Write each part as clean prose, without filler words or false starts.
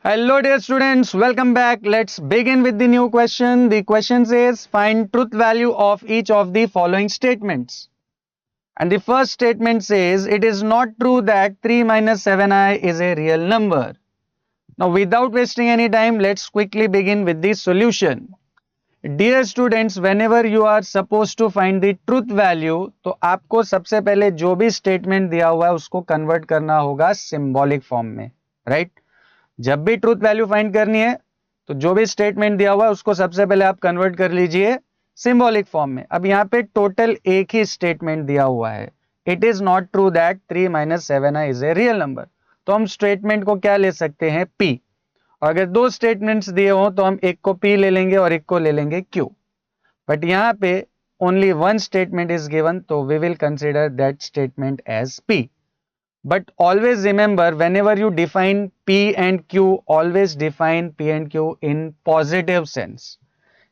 Hello dear students, welcome back. Let's begin with the new question. The question says find truth value of each of the following statements. And the first statement says it is not true that 3 minus 7i is a real number. Now without wasting any time, let's quickly begin with the solution. Dear students, whenever you are supposed to find the truth value, तो आपको सबसे पहले जो भी statement दिया हुआ है उसको कन्वर्ट करना होगा सिंबॉलिक फॉर्म में, राइट? जब भी ट्रूथ वैल्यू फाइंड करनी है तो जो भी स्टेटमेंट दिया हुआ है उसको सबसे पहले आप कन्वर्ट कर लीजिए सिंबॉलिक फॉर्म में। अब यहाँ पे टोटल एक ही स्टेटमेंट दिया हुआ है, it is not true that 3 minus 7i is a real number. तो हम स्टेटमेंट को क्या ले सकते हैं, P। और अगर दो स्टेटमेंट्स दिए हो तो हम एक को P ले लेंगे और एक को ले लेंगे Q। बट यहाँ पे only one statement is given, तो we will consider that statement as P। But always remember, whenever you define P and Q, always define P and Q in positive sense.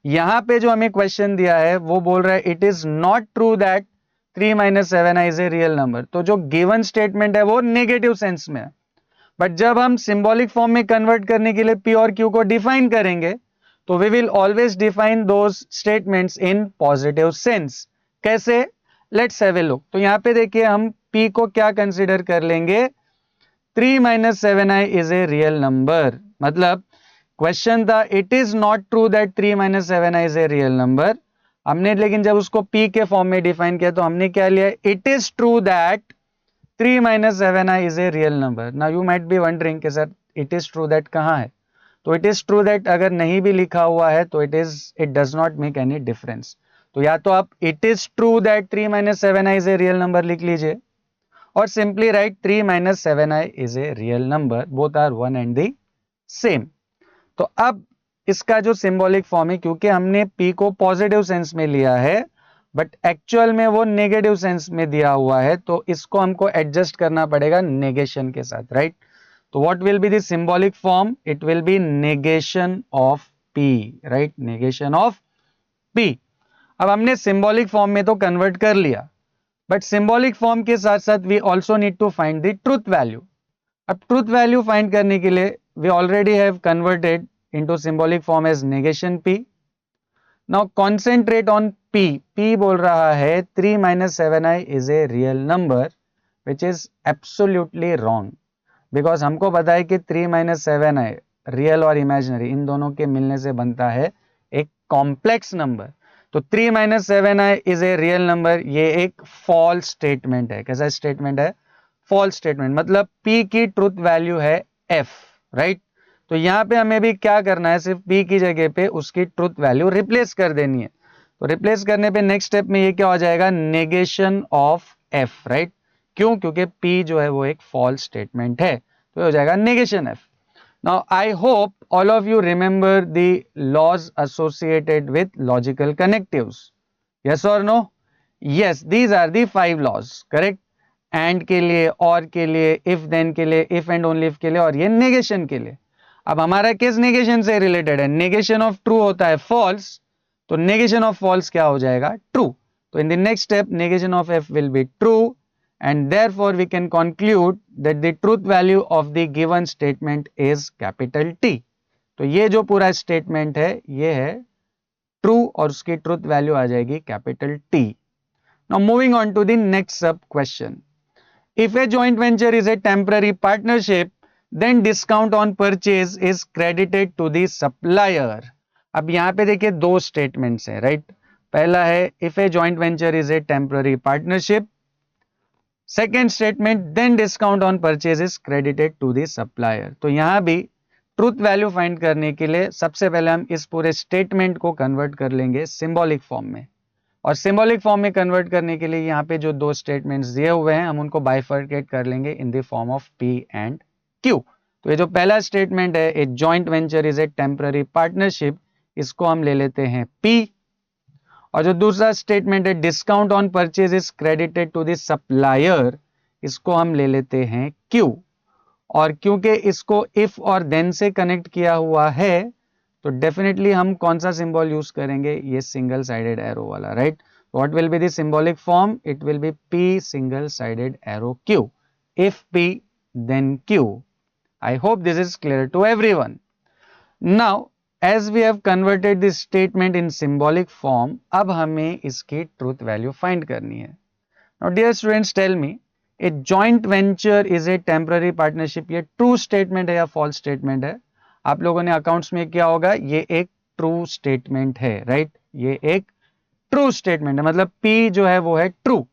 यहां पे जो हमें question दिया है वो बोल रहा है it is not true that 3 minus 7i is a real number. तो जो गिवन स्टेटमेंट है वो नेगेटिव सेंस में है। बट जब हम सिंबॉलिक फॉर्म में कन्वर्ट करने के लिए P और Q को डिफाइन करेंगे तो we will always define those statements in positive sense. कैसे? Let's have a look. तो यहां पे देखिए हम P को क्या कंसिडर कर लेंगे, 3 minus 7i is a real number. मतलब क्वेश्चन था it is not true that 3 minus 7i is a real number. हमने लेकिन जब उसको P के फॉर्म में डिफाइन किया तो हमने क्या लिया, it is true that 3 minus 7i is a real number. Now you might be wondering कि sir it is true that कहां है? तो इट इज ट्रू दैट अगर नहीं भी लिखा हुआ है तो it does not make any difference. तो या तो आप it is true that 3 minus 7i is a real number लिख लीजिए, और simply write 3 minus 7i is a real number, both are one and the same. तो अब इसका जो सिंबॉलिक फॉर्म है, क्योंकि हमने P को पॉजिटिव सेंस में लिया है बट एक्चुअल में वो नेगेटिव सेंस में दिया हुआ है, तो इसको हमको एडजस्ट करना पड़ेगा नेगेशन के साथ, राइट? तो what will be the symbolic form? It will be negation of P, right? Negation of P। अब हमने सिंबॉलिक फॉर्म में तो कन्वर्ट कर लिया, बट सिंबॉलिक फॉर्म के साथ साथ we also need to find the truth value. अब ट्रूथ वैल्यू फाइंड करने के लिए we already have converted into symbolic form as negation P। Now concentrate on P। P बोल रहा है 3 minus 7i is a real number, which is absolutely wrong. Because हमको पता है कि 3 माइनस 7i रियल और इमेजिनरी इन दोनों के मिलने से बनता है एक कॉम्प्लेक्स नंबर। तो 3 minus 7i is a real number, ये एक फॉल्स स्टेटमेंट है। कैसा स्टेटमेंट है? False statement. मतलब P की ट्रूथ वैल्यू है F, राइट? तो यहां पे हमें भी क्या करना है, सिर्फ P की जगह पे उसकी ट्रूथ वैल्यू रिप्लेस कर देनी है। तो रिप्लेस करने पे नेक्स्ट स्टेप में ये क्या हो जाएगा, नेगेशन ऑफ F, राइट? क्यों? क्योंकि P जो है वो एक फॉल्स स्टेटमेंट है, तो ये हो जाएगा negation F। Now, I hope all of you remember the laws associated with logical connectives. Yes or no? Yes, these are the 5 laws, correct? And के लिए, और के लिए, if then के लिए, if and only if के लिए, और ये negation के लिए। अब हमारा किस negation से related है? negation of true होता है false, तो negation of false क्या हो जाएगा? true। तो in the next step, negation of F will be true, and therefore we can conclude that the truth value of the given statement is capital T। तो ये जो पूरा statement है ये है ट्रू और उसकी ट्रूथ वैल्यू आ जाएगी capital T। Now moving on to the next sub question. If a joint venture is a temporary partnership then discount on purchase is credited to the supplier. अब यहां पे देखिए दो स्टेटमेंट्स हैं, राइट? पहला है if a joint venture is a temporary partnership, second statement then discount on purchase is credited to the supplier. तो यहां भी ट्रूथ वैल्यू फाइंड करने के लिए सबसे पहले हम इस पूरे स्टेटमेंट को कन्वर्ट कर लेंगे सिंबॉलिक फॉर्म में, और सिंबॉलिक फॉर्म में कन्वर्ट करने के लिए यहाँ पे जो दो स्टेटमेंट्स दिए हुए हैं हम उनको बाइफर्केट कर लेंगे in the form of P and Q। तो ये जो पहला स्टेटमेंट है, a joint venture is a temporary partnership, इसको हम ले लेते हैं P। और जो दूसरा स्टेटमेंट है discount on purchase is credited to the supplier, इसको हम ले लेते हैं Q। और क्योंकि इसको इफ और देन से कनेक्ट किया हुआ है तो डेफिनेटली हम कौन सा सिंबल यूज करेंगे, ये सिंगल साइडेड एरो वाला, right? What will be the symbolic form? It will be P single sided arrow Q। If P then Q। I hope this is clear to everyone. Now, as we have converted this statement in symbolic form, अब हमें इसकी truth value find करनी है. Now, dear students, tell me, a joint venture is a temporary partnership. ये true statement है या false statement है? आप लोगों ने accounts में किया होगा, ये एक true statement है, right? ये एक true statement है, मतलब P जो है वो है true.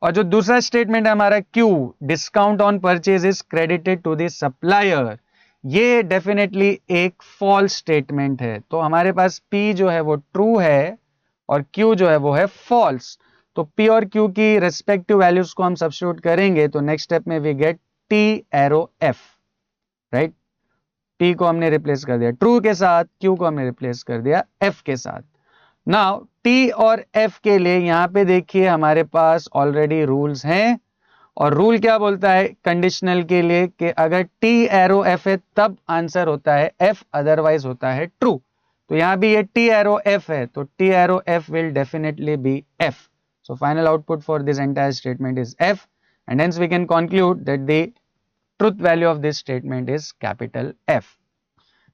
और जो दूसरा स्टेटमेंट है हमारा Q, discount on purchase is credited to the supplier, ये डेफिनेटली एक फॉल्स स्टेटमेंट है. तो हमारे पास P जो है वो ट्रू है और Q जो है वो है फॉल्स. तो P और Q की रेस्पेक्टिव वैल्यूज को हम सब्स्टिट्यूट करेंगे तो नेक्स्ट स्टेप में we get T arrow F, right. P को हमने रिप्लेस कर दिया ट्रू के साथ, Q को हमने रिप्लेस कर दिया F के साथ. नाउ T और F के लिए यहां पे देखिए हमारे पास ऑलरेडी रूल्स हैं, और रूल क्या बोलता है कंडीशनल के लिए कि अगर T एरो F है तब आंसर होता है F, अदरवाइज होता है ट्रू. तो यहां भी ये T एरो F है तो T arrow F will definitely be F. So final output for this entire statement is F, and hence we can conclude that the truth value of this statement is capital F.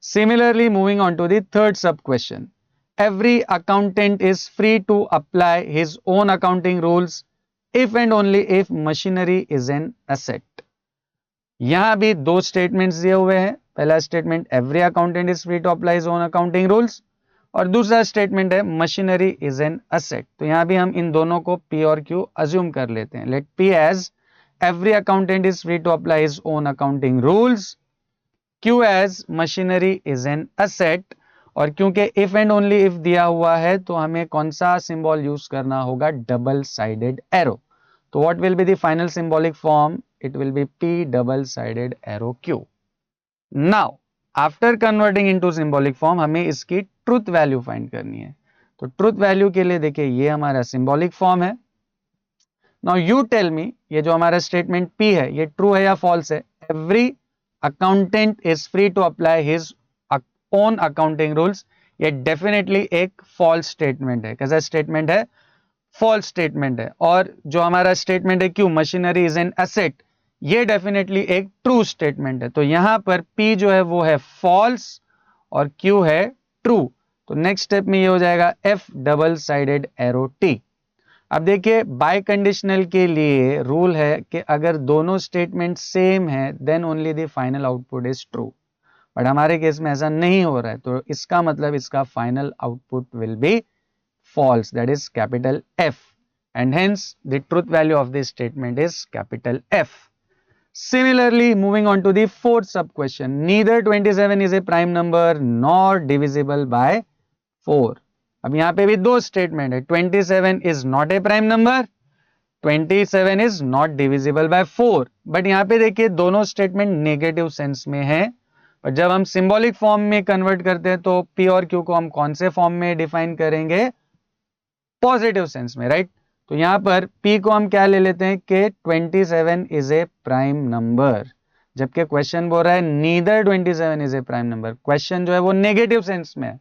Similarly, moving on to the third sub question. Every accountant is free to apply his own accounting rules if and only if machinery is an asset. यहां भी दो statements दिए हुए हैं. पहला statement every accountant is free to apply his own accounting rules, और दूसरा statement है मशीनरी इज एन असेट. तो यहां भी हम इन दोनों को P और Q अज्यूम कर लेते हैं. Let P as every accountant is free to apply his own accounting rules, Q as machinery is an asset. और क्योंकि इफ एंड ओनली इफ दिया हुआ है तो हमें कौन सा सिंबल यूज करना होगा, डबल साइडेड एरो. तो what will be the final symbolic form, it will be P double sided arrow Q. Now after converting into symbolic form हमें इसकी ट्रुथ वैल्यू फाइंड करनी है. तो ट्रुथ वैल्यू के लिए देखिए ये हमारा सिंबॉलिक फॉर्म है. नाउ यू टेल मी, ये जो हमारा स्टेटमेंट P है ये ट्रू है या फॉल्स है. Every accountant is free to apply his own accounting rules, ये डेफिनेटली एक फॉल्स स्टेटमेंट है. कैसा स्टेटमेंट है, फॉल्स स्टेटमेंट है. और जो हमारा स्टेटमेंट है Q, machinery is an asset, ये डेफिनेटली एक ट्रू स्टेटमेंट है. तो यहां पर P जो है वो है फॉल्स और Q है ट्रू. तो नेक्स्ट स्टेप में ये हो जाएगा F double sided arrow T. अब देखिए बाय कंडीशनल के लिए रूल है कि अगर दोनों स्टेटमेंट सेम है then only the final output is true. But हमारे केस में ऐसा नहीं हो रहा है, तो इसका मतलब इसका final output will be false, that is capital F, and hence the truth value of this statement is capital F. Similarly, moving on to the fourth sub question, neither 27 is a prime number nor divisible by 4. अब यहां पे भी दो statement है, 27 is not a prime number, 27 is not divisible by 4. But यहां पे देखिए दोनों स्टेटमेंट नेगेटिव सेंस में है. पर जब हम सिंबॉलिक फॉर्म में कन्वर्ट करते हैं तो P और Q को हम कौन से फॉर्म में डिफाइन करेंगे, पॉजिटिव सेंस में, राइट. तो यहां पर P को हम क्या ले लेते हैं कि 27 इज ए प्राइम नंबर, जबकि क्वेश्चन बोल रहा है neither 27 is a prime number. Question जो है वो नेगेटिव सेंस में है,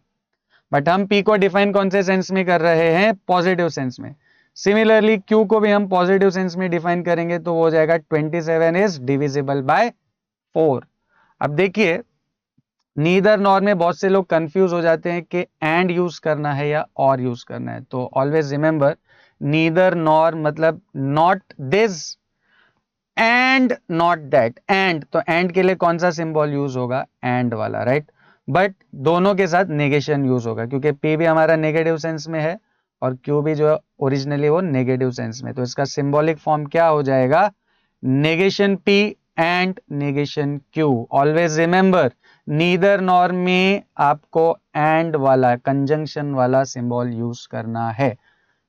बट हम P को डिफाइन कौन से सेंस में कर रहे हैं, पॉजिटिव सेंस में. सिमिलरली Q को भी हम पॉजिटिव सेंस में डिफाइन करेंगे तो वो हो जाएगा 27 इज डिविजिबल बाय 4. अब देखिए नीदर नॉर में बहुत से लोग कंफ्यूज हो जाते हैं कि एंड यूज करना है या और यूज करना है. तो ऑलवेज रिमेंबर नीदर नॉर मतलब not this and not that. And तो एंड के लिए कौन सा सिंबल यूज होगा, एंड वाला, राइट. बट दोनों के साथ नेगेशन यूज होगा क्योंकि P भी हमारा नेगेटिव सेंस में है और Q भी जो ओरिजिनली वो नेगेटिव सेंस में. तो इसका सिंबॉलिक फॉर्म क्या हो जाएगा, negation P and negation Q. Always remember neither nor में आपको एंड वाला कंजंक्शन वाला सिंबल यूज करना है,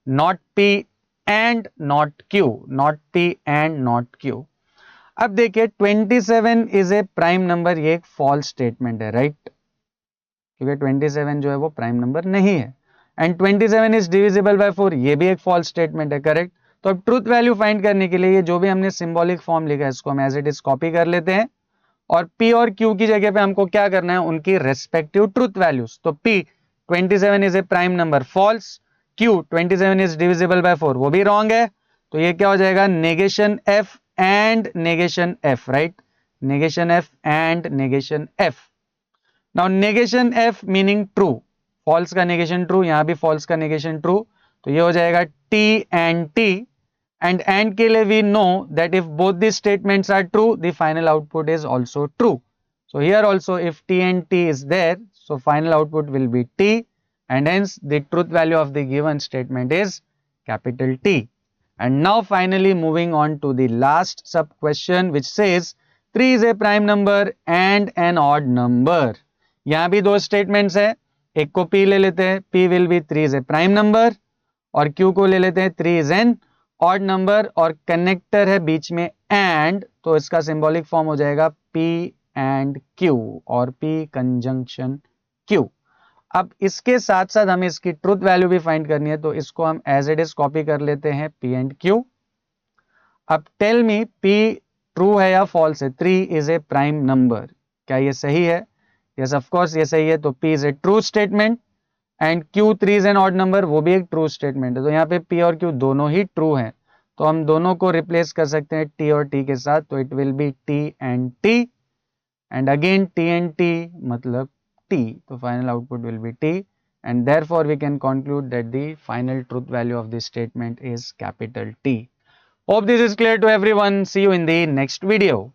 not P and not Q, not P and not Q. अब देखिए 27 इज ए प्राइम नंबर, ये एक फॉल्स स्टेटमेंट है, राइट. क्योंकि 27 जो है वो प्राइम नंबर नहीं है. एंड 27 इज डिविजिबल बाय 4, ये भी एक फॉल्स स्टेटमेंट है, करेक्ट. तो अब ट्रूथ वैल्यू फाइंड करने के लिए ये जो भी हमने सिंबॉलिक फॉर्म लिखा है इसको हम एज इट इज कॉपी कर लेते हैं और P और Q की जगह पे हमको क्या करना है, उनकी रेस्पेक्टिव ट्रूथ वैल्यूज. तो P 27 is a prime number, false. Q 27 is divisible by 4, वो भी रॉन्ग है. तो ये क्या हो जाएगा, negation F and negation F, right. negation F and negation F. Now negation F meaning true, false का negation true, यहाँ भी false का negation true, तो ये हो जाएगा T and T, and के लिए we know that if both these statements are true, the final output is also true. So here also if T and T is there, so final output will be T, and hence the truth value of the given statement is capital T. And now finally moving on to the last sub question, which says 3 is a prime number and an odd number. यहाँ भी दो statements है, एक को P ले लेते हैं, P will be 3 is a prime number, और Q को ले लेते हैं 3 is an odd number, और कनेक्टर है बीच में and, तो इसका सिंबॉलिक फॉर्म हो जाएगा P and Q और P कंजंक्शन Q. अब इसके साथ साथ हमें इसकी ट्रूथ वैल्यू भी फाइंड करनी है, तो इसको हम एज इट इज कॉपी कर लेते हैं P एंड Q. अब टेल मी P ट्रू है या फॉल्स है? 3 इज ए प्राइम नंबर, क्या ये सही है? यस ऑफ कोर्स ये सही है, तो P is a true statement and Q 3 is an odd number, वो भी एक ट्रू स्टेटमेंट है. तो यहाँ पे P और Q दोनों ही ट्रू हैं, तो हम दोनों को रिप्लेस कर सकते हैं T और T के साथ, तो it will be T and T, and again T and T मतलब T, so final output will be T, and therefore we can conclude that the final truth value of this statement is capital T. Hope this is clear to everyone. See you in the next video.